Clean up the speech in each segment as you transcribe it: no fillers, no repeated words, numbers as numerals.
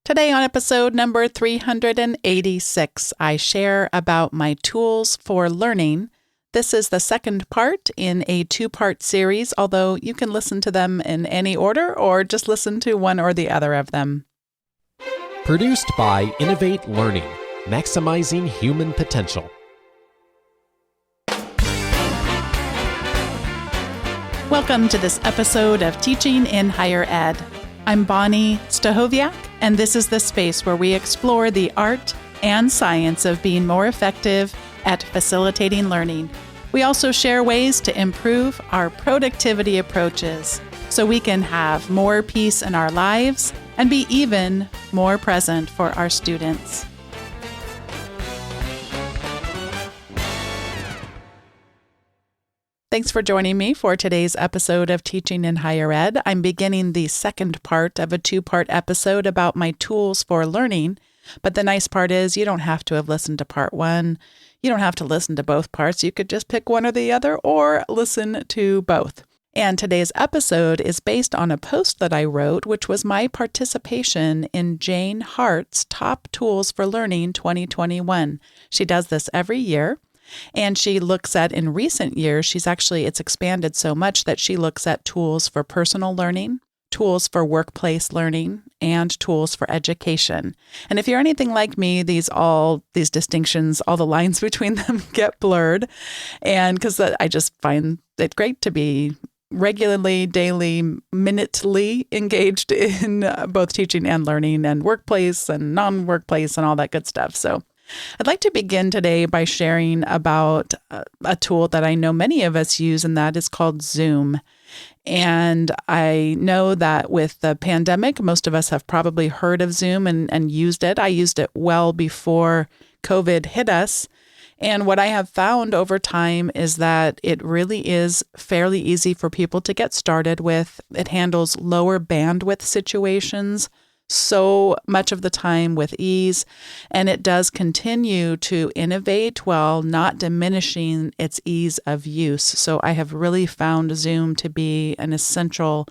Today on episode number 386, I share about my tools for learning. This is the second part in a two-part series, although you can listen to them in any order or just listen to one or the other of them. Produced by Innovate Learning, maximizing human potential. Welcome to this episode of Teaching in Higher Ed. I'm Bonni Stachowiak, and this is the space where we explore the art and science of being more effective at facilitating learning. We also share ways to improve our productivity approaches so we can have more peace in our lives and be even more present for our students. Thanks for joining me for today's episode of Teaching in Higher Ed. I'm beginning the second part of a two-part episode about my tools for learning, but the nice part is you don't have to have listened to part one. You don't have to listen to both parts. You could just pick one or the other or listen to both. And today's episode is based on a post that I wrote, which was my participation in Jane Hart's Top Tools for Learning 2021. She does this every year. And she looks at, in recent years, it's expanded so much that she looks at tools for personal learning, tools for workplace learning, and tools for education. And if you're anything like me, these distinctions, all the lines between them get blurred. And because I just find it great to be regularly, daily, minutely engaged in both teaching and learning and workplace and non-workplace and all that good stuff. So I'd like to begin today by sharing about a tool that I know many of us use, and that is called Zoom. And I know that with the pandemic, most of us have probably heard of Zoom and used it. I used it well before COVID hit us. And what I have found over time is that it really is fairly easy for people to get started with. It handles lower bandwidth situations so much of the time with ease, and it does continue to innovate while not diminishing its ease of use. So I have really found Zoom to be an essential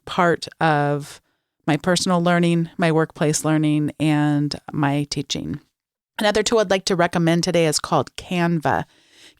part of my personal learning, my workplace learning, and my teaching. Another tool I'd like to recommend today is called Canva.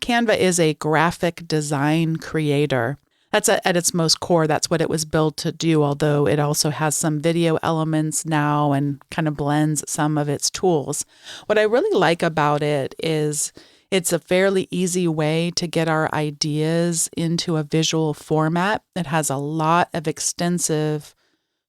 Canva is a graphic design creator. That's at its most core, that's what it was built to do, although it also has some video elements now and kind of blends some of its tools. What I really like about it is it's a fairly easy way to get our ideas into a visual format. It has a lot of extensive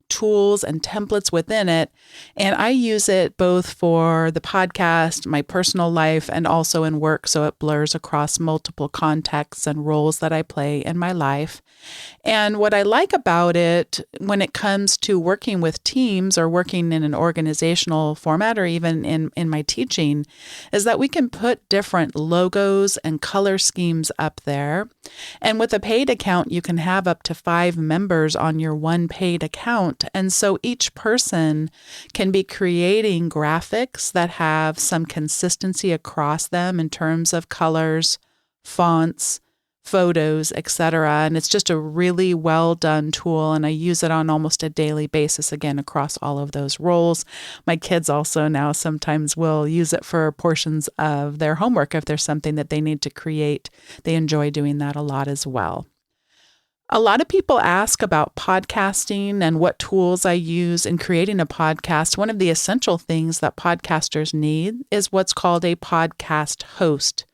tools and templates within it. And I use it both for the podcast, my personal life, and also in work. So it blurs across multiple contexts and roles that I play in my life. And what I like about it when it comes to working with teams or working in an organizational format or even in my teaching is that we can put different logos and color schemes up there. And with a paid account, you can have up to 5 members on your one paid account. And so each person can be creating graphics that have some consistency across them in terms of colors, fonts, photos, etc. And it's just a really well done tool. And I use it on almost a daily basis, again, across all of those roles. My kids also now sometimes will use it for portions of their homework if there's something that they need to create. They enjoy doing that a lot as well. A lot of people ask about podcasting and what tools I use in creating a podcast. One of the essential things that podcasters need is what's called a podcast host,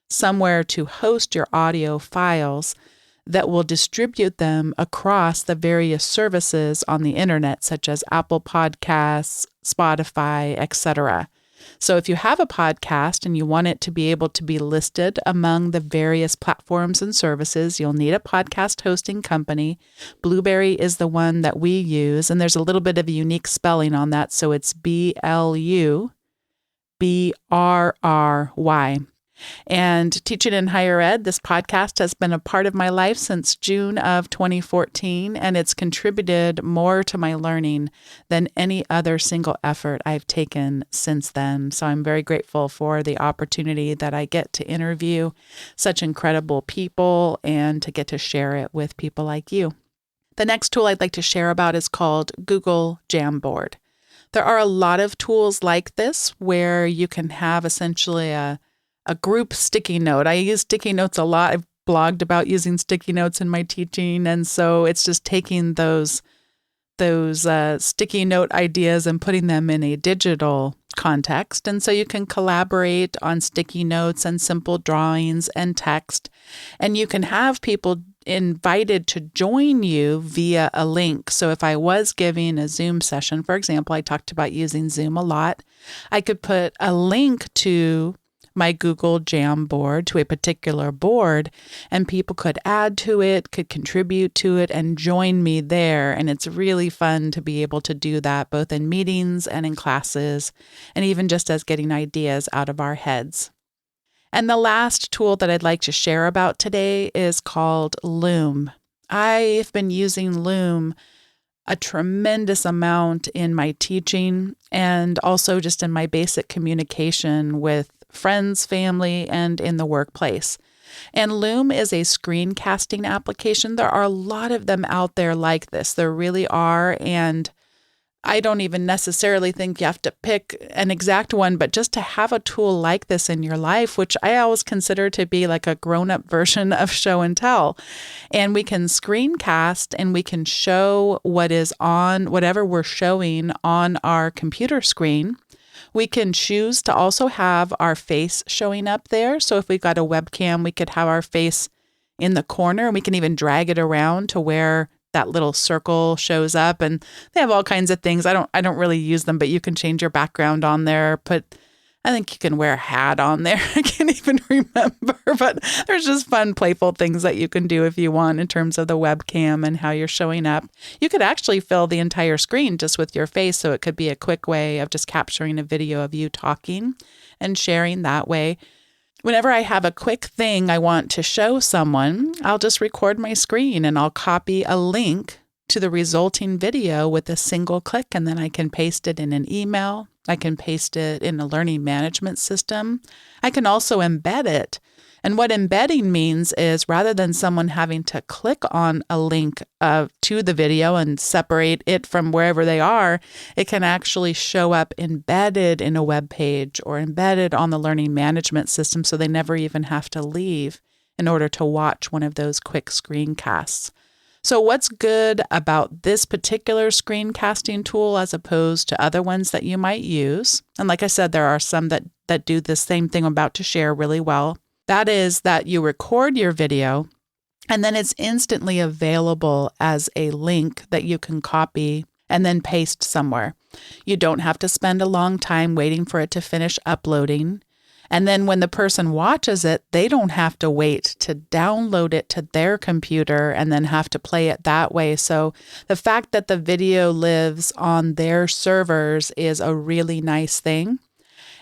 somewhere to host your audio files that will distribute them across the various services on the internet, such as Apple Podcasts, Spotify, etc. So if you have a podcast and you want it to be able to be listed among the various platforms and services, you'll need a podcast hosting company. Blueberry is the one that we use, and there's a little bit of a unique spelling on that, so it's BLUBRRY. And Teaching in Higher Ed, this podcast has been a part of my life since June of 2014, and it's contributed more to my learning than any other single effort I've taken since then. So I'm very grateful for the opportunity that I get to interview such incredible people and to get to share it with people like you. The next tool I'd like to share about is called Google Jamboard. There are a lot of tools like this where you can have essentially a group sticky note. I use sticky notes a lot. I've blogged about using sticky notes in my teaching. And so it's just taking those sticky note ideas and putting them in a digital context. And so you can collaborate on sticky notes and simple drawings and text. And you can have people invited to join you via a link. So if I was giving a Zoom session, for example, I talked about using Zoom a lot, I could put a link to my Google Jamboard, to a particular board, and people could add to it, could contribute to it, and join me there. And it's really fun to be able to do that both in meetings and in classes, and even just as getting ideas out of our heads. And the last tool that I'd like to share about today is called Loom. I've been using Loom a tremendous amount in my teaching and also just in my basic communication with friends, family, and in the workplace. And Loom is a screencasting application. There are a lot of them out there like this. There really are. And I don't even necessarily think you have to pick an exact one, but just to have a tool like this in your life, which I always consider to be like a grown-up version of show and tell. And we can screencast and we can show what is on whatever we're showing on our computer screen. We can choose to also have our face showing up there. So if we've got a webcam, we could have our face in the corner, and we can even drag it around to where that little circle shows up. And they have all kinds of things. I don't really use them, but you can change your background on there. I think you can wear a hat on there. I can't even remember, but there's just fun, playful things that you can do if you want in terms of the webcam and how you're showing up. You could actually fill the entire screen just with your face, so it could be a quick way of just capturing a video of you talking and sharing that way. Whenever I have a quick thing I want to show someone, I'll just record my screen and I'll copy a link to the resulting video with a single click, and then I can paste it in an email. I can paste it in a learning management system. I can also embed it. And what embedding means is rather than someone having to click on a link to the video and separate it from wherever they are, it can actually show up embedded in a web page or embedded on the learning management system, so they never even have to leave in order to watch one of those quick screencasts. So what's good about this particular screencasting tool as opposed to other ones that you might use? And like I said, there are some that do the same thing I'm about to share really well. That is that you record your video and then it's instantly available as a link that you can copy and then paste somewhere. You don't have to spend a long time waiting for it to finish uploading. And then when the person watches it, they don't have to wait to download it to their computer and then have to play it that way. So the fact that the video lives on their servers is a really nice thing.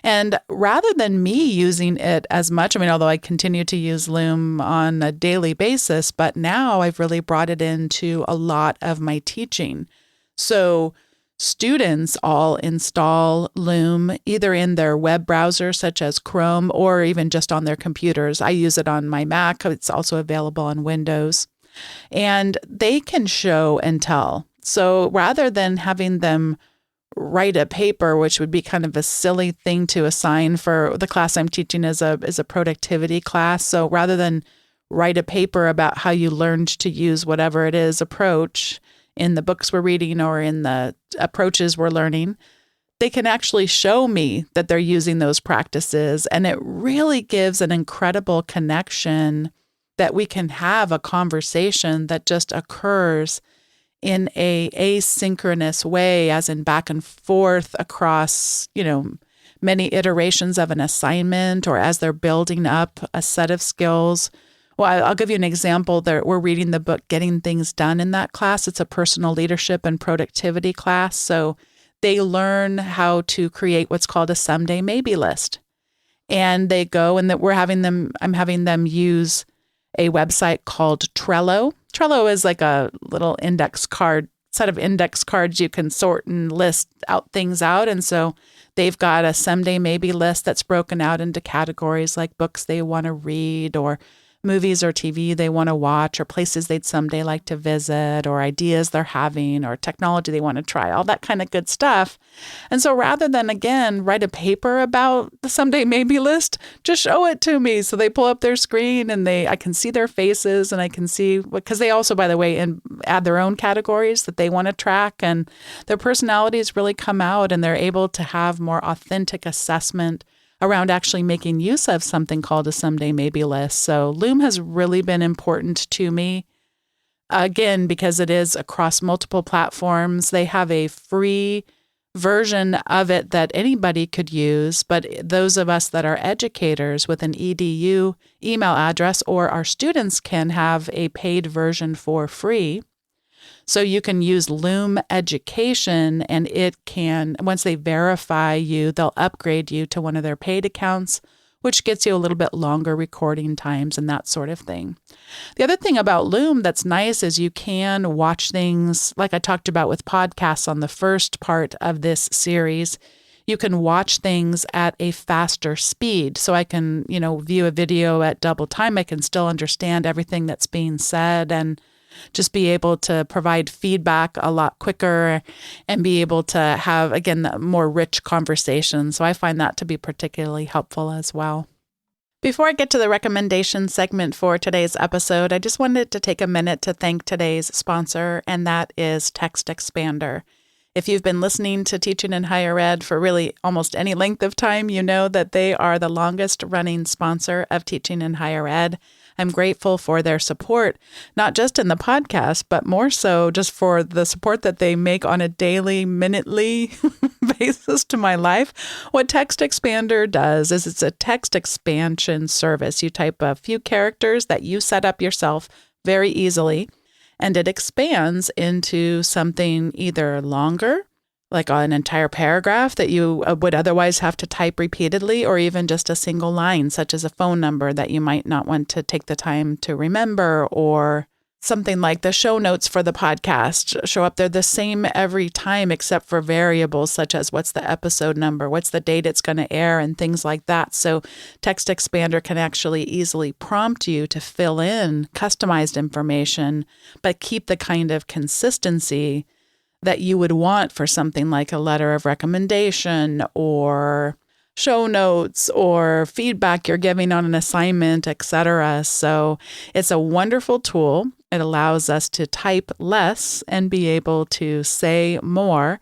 And rather than me using it as much, although I continue to use Loom on a daily basis, but now I've really brought it into a lot of my teaching. So students all install Loom either in their web browser, such as Chrome, or even just on their computers. I use it on my Mac. It's also available on Windows. And they can show and tell. So rather than having them write a paper, which would be kind of a silly thing to assign for the class I'm teaching is a productivity class. So rather than write a paper about how you learned to use whatever it is approach in the books we're reading or in the approaches we're learning, they can actually show me that they're using those practices. And it really gives an incredible connection that we can have a conversation that just occurs in a asynchronous way, as in back and forth across, many iterations of an assignment or as they're building up a set of skills. Well, I'll give you an example. We're reading the book Getting Things Done in that class. It's a personal leadership and productivity class. So they learn how to create what's called a someday maybe list. And they go and I'm having them use a website called Trello. Trello is like a little set of index cards you can sort and list out things out. And so they've got a someday maybe list that's broken out into categories like books they want to read or movies or TV they want to watch, or places they'd someday like to visit, or ideas they're having, or technology they want to try, all that kind of good stuff. And so rather than, again, write a paper about the someday maybe list, just show it to me. So they pull up their screen and I can see their faces, and I can see, because they also, by the way, add their own categories that they want to track, and their personalities really come out, and they're able to have more authentic assessment around actually making use of something called a someday maybe list. So Loom has really been important to me, again, because it is across multiple platforms. They have a free version of it that anybody could use, but those of us that are educators with an EDU email address, or our students, can have a paid version for free. So you can use Loom Education, and it can, once they verify you, they'll upgrade you to one of their paid accounts, which gets you a little bit longer recording times and that sort of thing. The other thing about Loom that's nice is you can watch things, like I talked about with podcasts on the first part of this series. You can watch things at a faster speed. So I can, view a video at double time. I can still understand everything that's being said, and just be able to provide feedback a lot quicker, and be able to have, again, the more rich conversation. So I find that to be particularly helpful as well. Before I get to the recommendation segment for today's episode, I just wanted to take a minute to thank today's sponsor, and that is Text Expander. If you've been listening to Teaching in Higher Ed for really almost any length of time, you know that they are the longest running sponsor of Teaching in Higher Ed. I'm grateful for their support, not just in the podcast, but more so just for the support that they make on a daily, minutely basis to my life. What Text Expander does is it's a text expansion service. You type a few characters that you set up yourself very easily, and it expands into something either longer, like an entire paragraph that you would otherwise have to type repeatedly, or even just a single line, such as a phone number that you might not want to take the time to remember, or something like the show notes for the podcast show up. They're the same every time, except for variables such as what's the episode number, what's the date it's going to air, and things like that. So Text Expander can actually easily prompt you to fill in customized information, but keep the kind of consistency that you would want for something like a letter of recommendation, or show notes, or feedback you're giving on an assignment, etc. So it's a wonderful tool. It allows us to type less and be able to say more.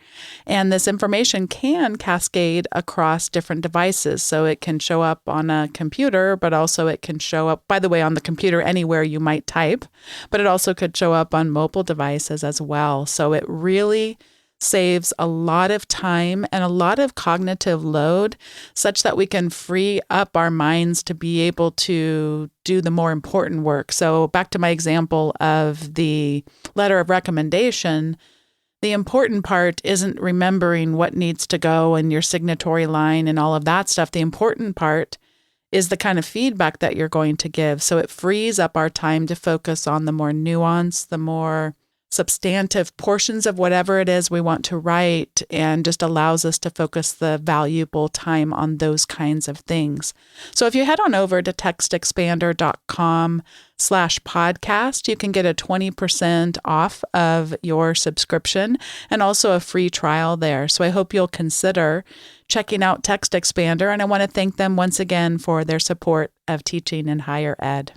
And this information can cascade across different devices. So it can show up on a computer, but also it can show up, by the way, on the computer anywhere you might type, but it also could show up on mobile devices as well. So it really saves a lot of time and a lot of cognitive load, such that we can free up our minds to be able to do the more important work. So back to my example of the letter of recommendation, the important part isn't remembering what needs to go in your signatory line and all of that stuff. The important part is the kind of feedback that you're going to give. So it frees up our time to focus on the more nuanced, the more substantive portions of whatever it is we want to write, and just allows us to focus the valuable time on those kinds of things. So if you head on over to textexpander.com/podcast, you can get a 20% off of your subscription, and also a free trial there. So I hope you'll consider checking out Text Expander, and I want to thank them once again for their support of Teaching in Higher Ed.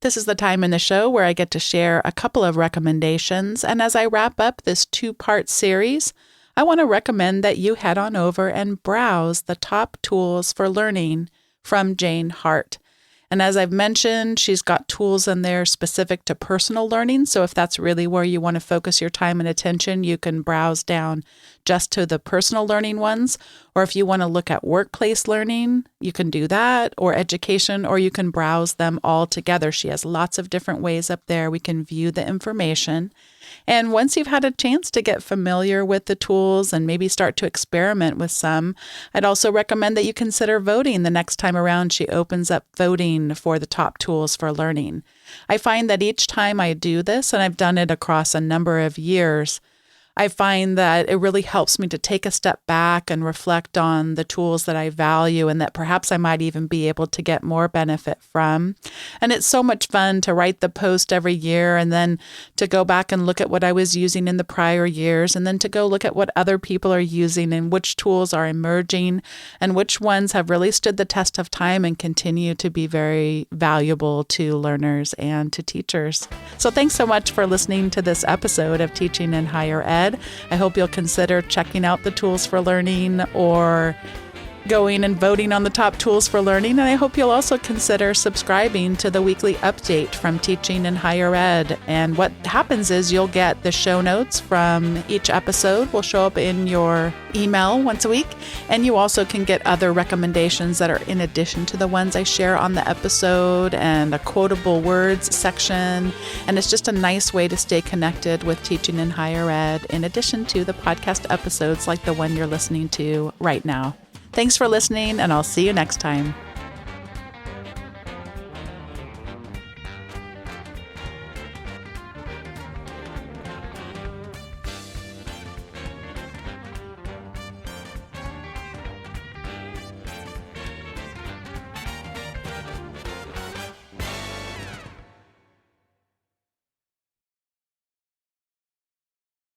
This is the time in the show where I get to share a couple of recommendations. And as I wrap up this 2-part series, I want to recommend that you head on over and browse the top tools for learning from Jane Hart. And as I've mentioned, she's got tools in there specific to personal learning. So if that's really where you want to focus your time and attention, you can browse down just to the personal learning ones. Or if you want to look at workplace learning, you can do that, or education, or you can browse them all together. She has lots of different ways up there we can view the information. And once you've had a chance to get familiar with the tools and maybe start to experiment with some, I'd also recommend that you consider voting the next time around she opens up voting for the top tools for learning. I find that each time I do this, and I've done it across a number of years, I find that it really helps me to take a step back and reflect on the tools that I value and that perhaps I might even be able to get more benefit from. And it's so much fun to write the post every year and then to go back and look at what I was using in the prior years and then to go look at what other people are using and which tools are emerging and which ones have really stood the test of time and continue to be very valuable to learners and to teachers. So thanks so much for listening to this episode of Teaching in Higher Ed. I hope you'll consider checking out the tools for learning or going and voting on the top tools for learning. And I hope you'll also consider subscribing to the weekly update from Teaching in Higher Ed. And what happens is you'll get the show notes from each episode will show up in your email once a week. And you also can get other recommendations that are in addition to the ones I share on the episode and a quotable words section. And it's just a nice way to stay connected with Teaching in Higher Ed in addition to the podcast episodes like the one you're listening to right now. Thanks for listening, and I'll see you next time.